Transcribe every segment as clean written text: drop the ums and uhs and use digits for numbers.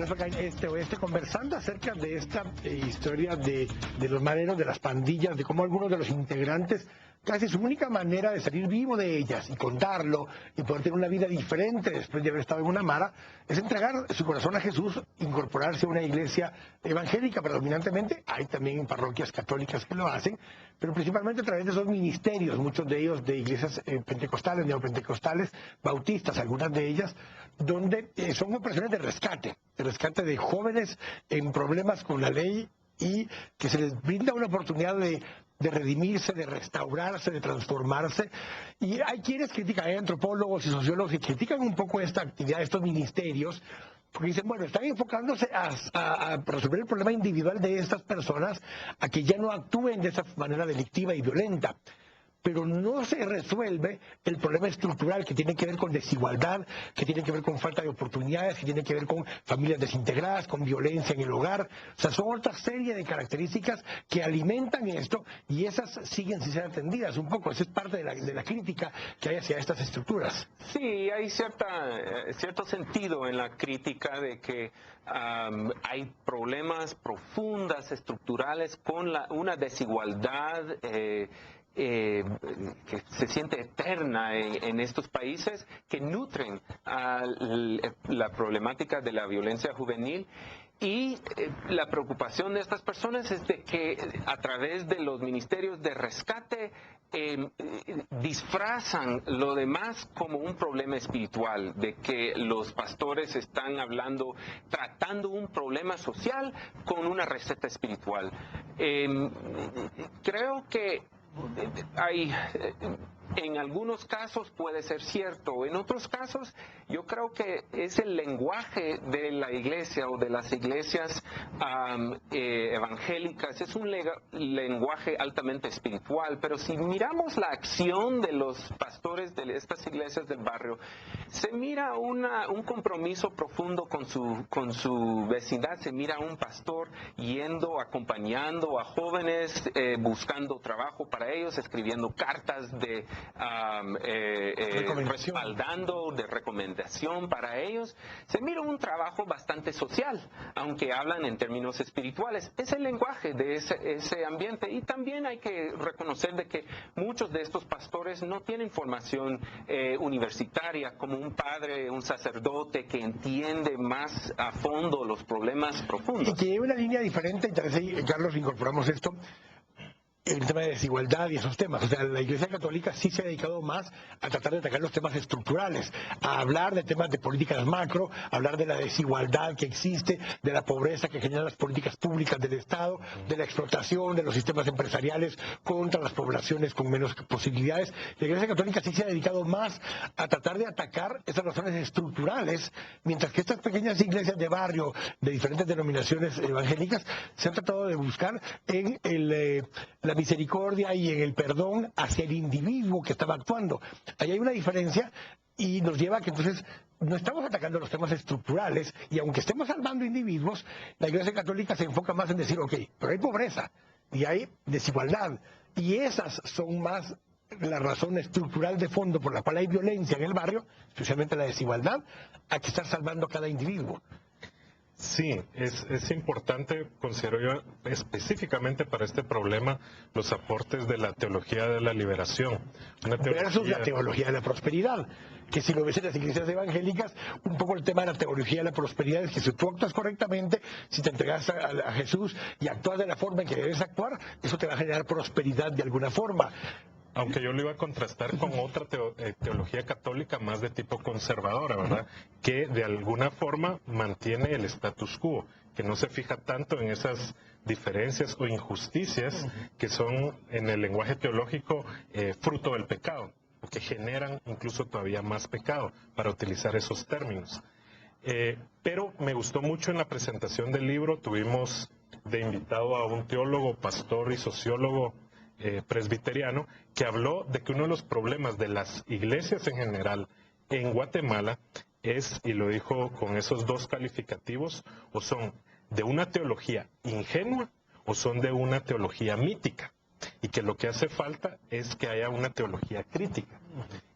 regreso acá en Este Oeste conversando acerca de esta historia de los mareros, de las pandillas, de cómo algunos de los integrantes, casi su única manera de salir vivo de ellas y contarlo y poder tener una vida diferente después de haber estado en una mara, es entregar su corazón a Jesús, incorporarse a una iglesia evangélica predominantemente. Hay también parroquias católicas que lo hacen, pero principalmente a través de esos ministerios, muchos de ellos de iglesias pentecostales, neopentecostales, bautistas, algunas de ellas, donde son operaciones de rescate de jóvenes en problemas con la ley y que se les brinda una oportunidad de redimirse, de restaurarse, de transformarse. Y hay quienes critican, hay antropólogos y sociólogos que critican un poco esta actividad, estos ministerios, porque dicen, bueno, están enfocándose a resolver el problema individual de estas personas, a que ya no actúen de esa manera delictiva y violenta. Pero no se resuelve el problema estructural que tiene que ver con desigualdad, que tiene que ver con falta de oportunidades, que tiene que ver con familias desintegradas, con violencia en el hogar. O sea, son otra serie de características que alimentan esto y esas siguen sin ser atendidas un poco. Esa es parte de la crítica que hay hacia estas estructuras. Sí, hay cierto sentido en la crítica de que hay problemas profundas, estructurales, con una desigualdad que se siente eterna en estos países, que nutren a la problemática de la violencia juvenil. Y la preocupación de estas personas es de que a través de los ministerios de rescate disfrazan lo demás como un problema espiritual, de que los pastores están tratando un problema social con una receta espiritual. Creo que en algunos casos puede ser cierto, en otros casos yo creo que es el lenguaje de la iglesia o de las iglesias evangélicas, es un lenguaje altamente espiritual, pero si miramos la acción de los pastores de estas iglesias del barrio, se mira un compromiso profundo con su vecindad, se mira a un pastor acompañando a jóvenes, buscando trabajo para ellos, escribiendo cartas de respaldando, de recomendación para ellos. Se mira un trabajo bastante social, aunque hablan en términos espirituales. Es el lenguaje de ese ambiente, y también hay que reconocer de que muchos de estos pastores no tienen formación universitaria, como un padre, un sacerdote que entiende más a fondo los problemas profundos. Y que hay una línea diferente, y Carlos, incorporamos esto, el tema de desigualdad y esos temas. O sea, la Iglesia Católica sí se ha dedicado más a tratar de atacar los temas estructurales, a hablar de temas de políticas macro, a hablar de la desigualdad que existe, de la pobreza que generan las políticas públicas del Estado, de la explotación de los sistemas empresariales contra las poblaciones con menos posibilidades. La Iglesia Católica sí se ha dedicado más a tratar de atacar esas razones estructurales, mientras que estas pequeñas iglesias de barrio, de diferentes denominaciones evangélicas, se han tratado de buscar en la misericordia y en el perdón hacia el individuo que estaba actuando. Ahí hay una diferencia y nos lleva a que entonces no estamos atacando los temas estructurales, y aunque estemos salvando individuos, la Iglesia Católica se enfoca más en decir, ok, pero hay pobreza y hay desigualdad, y esas son más la razón estructural de fondo por la cual hay violencia en el barrio, especialmente la desigualdad, a que estar salvando a cada individuo. Sí, es importante, considero yo, específicamente para este problema, los aportes de la teología de la liberación. Versus la teología de la prosperidad, que si lo ves en las iglesias evangélicas, un poco el tema de la teología de la prosperidad es que si tú actúas correctamente, si te entregas a Jesús y actúas de la forma en que debes actuar, eso te va a generar prosperidad de alguna forma. Aunque yo lo iba a contrastar con otra teología católica más de tipo conservadora, ¿verdad? Que de alguna forma mantiene el status quo, que no se fija tanto en esas diferencias o injusticias que son en el lenguaje teológico fruto del pecado, o que generan incluso todavía más pecado, para utilizar esos términos. Pero me gustó mucho en la presentación del libro, tuvimos de invitado a un teólogo, pastor y sociólogo presbiteriano, que habló de que uno de los problemas de las iglesias en general en Guatemala es, y lo dijo con esos dos calificativos, o son de una teología ingenua o son de una teología mítica, y que lo que hace falta es que haya una teología crítica,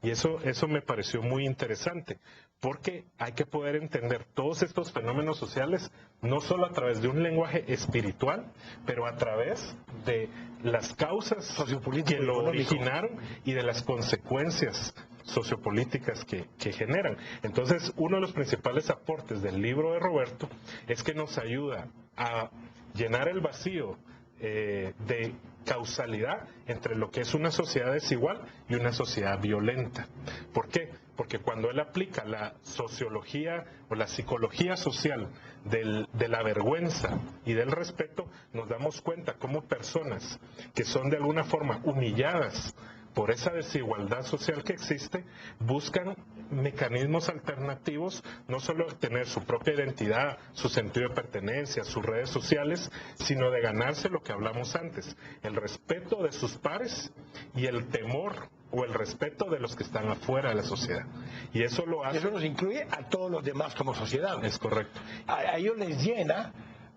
Y eso me pareció muy interesante, porque hay que poder entender todos estos fenómenos sociales no solo a través de un lenguaje espiritual, pero a través de las causas sociopolíticas que lo originaron y de las consecuencias sociopolíticas que generan. Entonces, uno de los principales aportes del libro de Roberto es que nos ayuda a llenar el vacío de causalidad entre lo que es una sociedad desigual y una sociedad violenta. ¿Por qué? Porque cuando él aplica la sociología o la psicología social de la vergüenza y del respeto, nos damos cuenta cómo personas que son de alguna forma humilladas por esa desigualdad social que existe, buscan mecanismos alternativos, no solo de tener su propia identidad, su sentido de pertenencia, sus redes sociales, sino de ganarse lo que hablamos antes, el respeto de sus pares y el temor o el respeto de los que están afuera de la sociedad. Y eso lo hace... Eso nos incluye a todos los demás como sociedad. Es correcto. A ellos les llena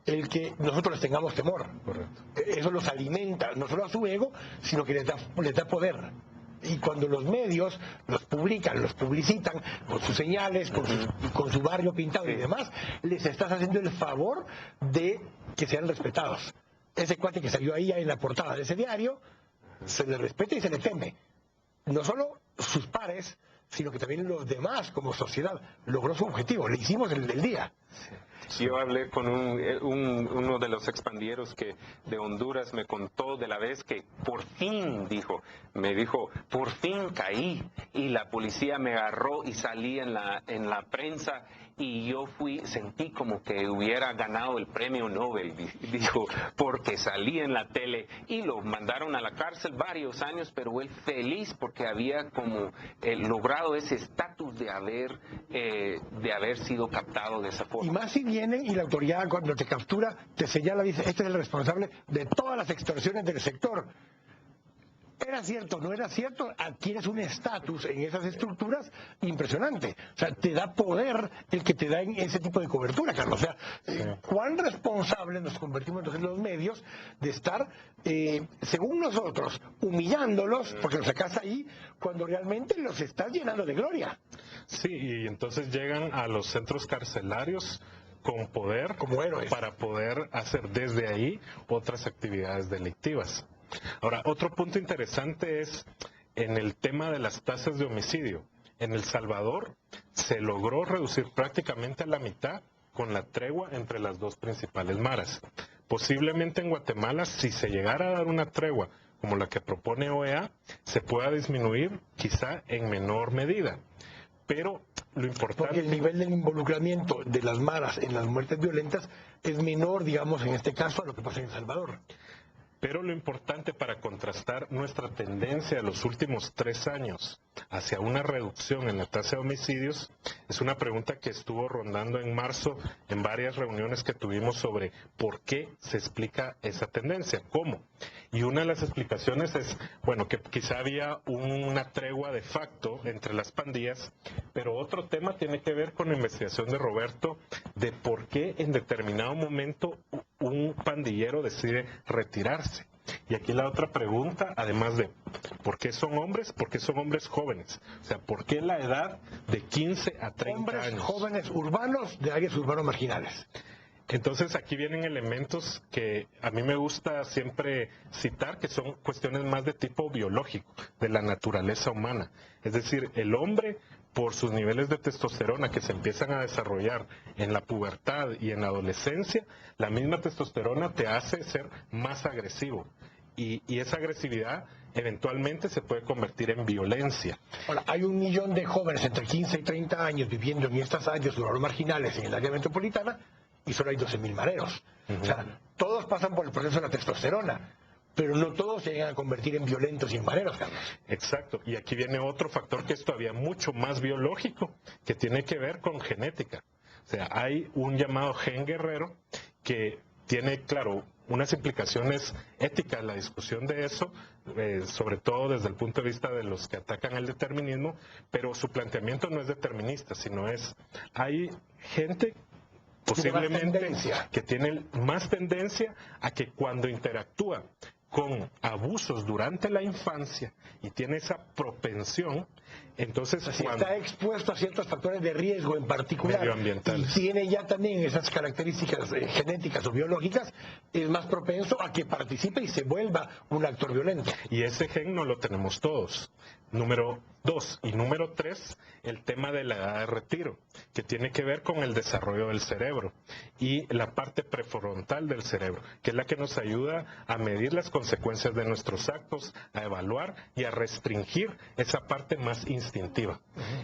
el que nosotros les tengamos temor. Correcto. Eso los alimenta, no solo a su ego, sino que les da poder. Y cuando los medios los publican, los publicitan con sus señales, con su barrio pintado y demás, les estás haciendo el favor de que sean respetados. Ese cuate que salió ahí en la portada de ese diario, se le respeta y se le teme. No solo sus pares, sino que también los demás como sociedad. Logró su objetivo, le hicimos el del día. Yo hablé con uno de los expandieros de Honduras, me contó de la vez que por fin, me dijo, por fin caí y la policía me agarró y salí en la prensa y yo sentí como que hubiera ganado el premio Nobel, dijo, porque salí en la tele y lo mandaron a la cárcel varios años, pero él feliz porque había como logrado ese estatus de haber sido captado de esa forma. Y más si vienen y la autoridad cuando te captura te señala, dice, este es el responsable de todas las extorsiones del sector. ¿Era cierto? ¿No era cierto? Adquieres un estatus en esas estructuras impresionante. O sea, te da poder el que te da en ese tipo de cobertura, Carlos. O sea, ¿cuán responsables nos convertimos entonces los medios de estar, según nosotros, humillándolos, porque los sacas ahí, cuando realmente los estás llenando de gloria? Sí, y entonces llegan a los centros carcelarios con poder como héroes para poder hacer desde ahí otras actividades delictivas. Ahora, otro punto interesante es en el tema de las tasas de homicidio. En El Salvador se logró reducir prácticamente a la mitad con la tregua entre las dos principales maras. Posiblemente en Guatemala, si se llegara a dar una tregua como la que propone OEA, se pueda disminuir quizá en menor medida. Pero lo importante... Porque el nivel del involucramiento de las maras en las muertes violentas es menor, digamos, en este caso, a lo que pasa en El Salvador. Pero lo importante para contrastar nuestra tendencia de los últimos 3 años hacia una reducción en la tasa de homicidios es una pregunta que estuvo rondando en marzo en varias reuniones que tuvimos sobre por qué se explica esa tendencia, cómo. Y una de las explicaciones es, bueno, que quizá había una tregua de facto entre las pandillas, pero otro tema tiene que ver con la investigación de Roberto de por qué en determinado momento un pandillero decide retirarse. Y aquí la otra pregunta, además de ¿por qué son hombres? ¿Por qué son hombres jóvenes? O sea, ¿por qué la edad de 15 a 30 hombres años? Jóvenes urbanos de áreas urbanos marginales. Entonces aquí vienen elementos que a mí me gusta siempre citar, que son cuestiones más de tipo biológico, de la naturaleza humana. Es decir, el hombre, por sus niveles de testosterona que se empiezan a desarrollar en la pubertad y en la adolescencia, la misma testosterona te hace ser más agresivo. Y esa agresividad eventualmente se puede convertir en violencia. Ahora, hay 1 millón de jóvenes entre 15 y 30 años viviendo en estas áreas urbanos marginales en el área metropolitana, y solo hay 12.000 mareros. O sea, todos pasan por el proceso de la testosterona, pero no todos se llegan a convertir en violentos y en mareros, Carlos. Exacto, y aquí viene otro factor que es todavía mucho más biológico, que tiene que ver con genética. O sea, hay un llamado gen guerrero que tiene, claro, unas implicaciones éticas en la discusión de eso, sobre todo desde el punto de vista de los que atacan el determinismo, pero su planteamiento no es determinista, sino hay gente posiblemente que tiene más tendencia a que cuando interactúa con abusos durante la infancia y tiene esa propensión, entonces si está expuesto a ciertos factores de riesgo en particular medioambientales, y tiene ya también esas características genéticas o biológicas, es más propenso a que participe y se vuelva un actor violento. y ese gen no lo tenemos todos. Número 2 y número 3, el tema de la edad de retiro, que tiene que ver con el desarrollo del cerebro y la parte prefrontal del cerebro, que es la que nos ayuda a medir las consecuencias de nuestros actos, a evaluar y a restringir esa parte más instintiva.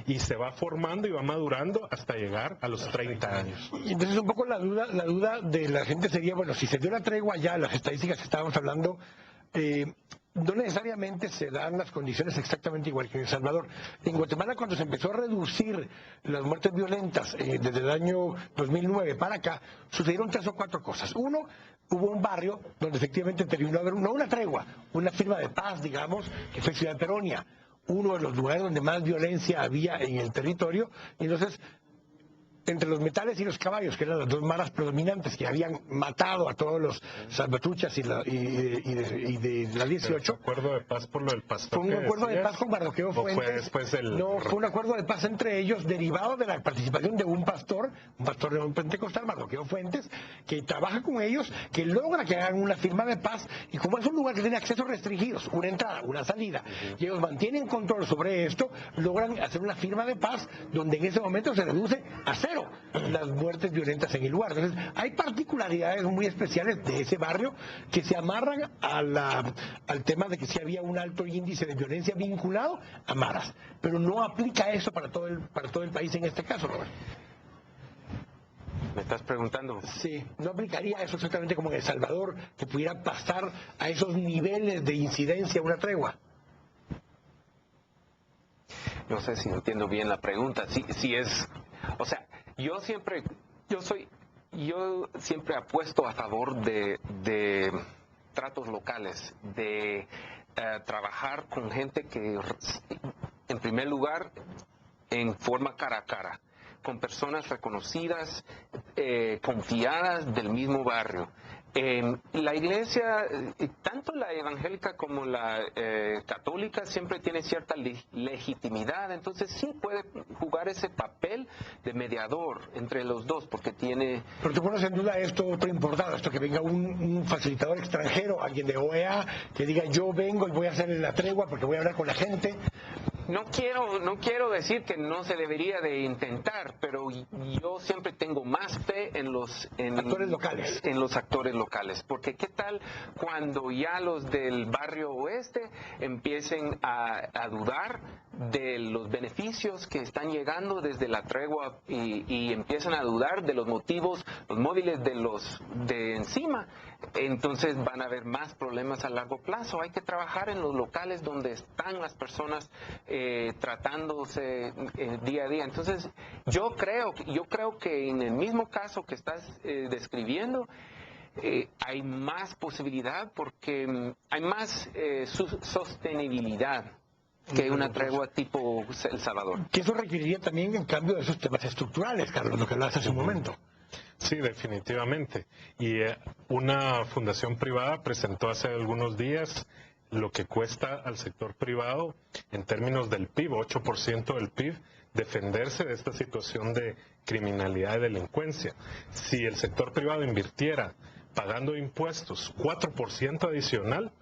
Y se va formando y va madurando hasta llegar a los 30 años. Y entonces un poco la duda de la gente sería, bueno, si se dio la tregua ya, las estadísticas que estábamos hablando, no necesariamente se dan las condiciones exactamente igual que en El Salvador. En Guatemala, cuando se empezó a reducir las muertes violentas desde el año 2009 para acá, sucedieron 3 o 4 cosas. Uno, hubo un barrio donde efectivamente terminó a haber no una tregua, una firma de paz, digamos, que fue Ciudad Peronia, uno de los lugares donde más violencia había en el territorio. Y entonces, entre los metales y los caballos, que eran las dos maras predominantes que habían matado a todos los salvatruchas y de la 18. ¿Acuerdo de paz por lo del pastor? Fue un acuerdo de paz con Mardoqueo Fuentes. ¿O fue después el... No, fue un acuerdo de paz entre ellos derivado de la participación de un pastor de un pentecostal, Mardoqueo Fuentes, que trabaja con ellos, que logra que hagan una firma de paz, y como es un lugar que tiene accesos restringidos, una entrada, una salida, y ellos mantienen control sobre esto, logran hacer una firma de paz donde en ese momento se reduce a 0 las muertes violentas en el lugar. Entonces, hay particularidades muy especiales de ese barrio que se amarran al tema de que sí había un alto índice de violencia vinculado a maras, pero no aplica eso para todo el país en este caso, Robert. ¿Me estás preguntando? Sí, no aplicaría eso exactamente como en El Salvador, que pudiera pasar a esos niveles de incidencia una tregua. No sé si entiendo bien la pregunta. Si es, o sea, yo siempre apuesto a favor de tratos locales, de trabajar con gente que, en primer lugar, en forma cara a cara, con personas reconocidas, confiadas del mismo barrio. La iglesia, tanto la evangélica como la católica, siempre tiene cierta legitimidad, entonces sí puede jugar ese papel de mediador entre los dos, porque tiene... Pero tú pones en duda esto otro importante, esto que venga un facilitador extranjero, alguien de OEA, que diga yo vengo y voy a hacer la tregua porque voy a hablar con la gente. No quiero decir que no se debería de intentar, pero yo siempre tengo más fe en los actores locales, porque qué tal cuando ya los del barrio oeste empiecen a dudar de los beneficios que están llegando desde la tregua y empiezan a dudar de los motivos, los móviles de encima. Entonces van a haber más problemas a largo plazo. Hay que trabajar en los locales donde están las personas tratándose día a día. Entonces yo creo que en el mismo caso que estás describiendo, hay más posibilidad porque hay más sostenibilidad que una tregua tipo El Salvador. Que eso requeriría también en cambio de esos temas estructurales, Carlos, lo que hablaste hace un momento. Sí, definitivamente. Y una fundación privada presentó hace algunos días lo que cuesta al sector privado en términos del PIB, 8% del PIB, defenderse de esta situación de criminalidad y delincuencia. Si el sector privado invirtiera pagando impuestos 4% adicional,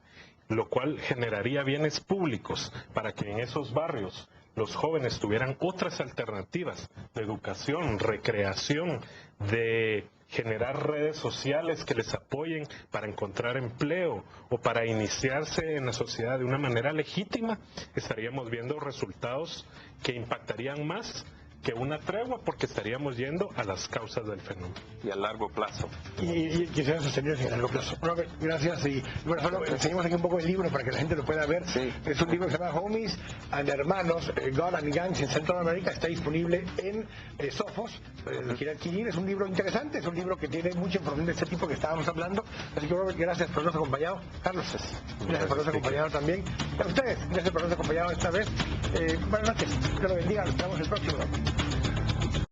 lo cual generaría bienes públicos para que en esos barrios los jóvenes tuvieran otras alternativas de educación, recreación, de generar redes sociales que les apoyen para encontrar empleo o para iniciarse en la sociedad de una manera legítima, estaríamos viendo resultados que impactarían más que una tregua, porque estaríamos yendo a las causas del fenómeno. Y a largo plazo. Y que sean sostenibles a largo plazo. Robert, gracias. Y bueno, solo enseñamos aquí un poco el libro para que la gente lo pueda ver. Sí. Es un libro que se llama Homies and Hermanos, God and Gangs en Centroamérica. Está disponible en Sophos. Lo quiere adquirir. Es un libro interesante, es un libro que tiene mucha información de este tipo que estábamos hablando. Así que Robert, gracias por habernos acompañado. Carlos, gracias por habernos acompañado también. Y a ustedes, gracias por habernos acompañado esta vez. Buenas noches. Que lo bendiga. Nos vemos el próximo.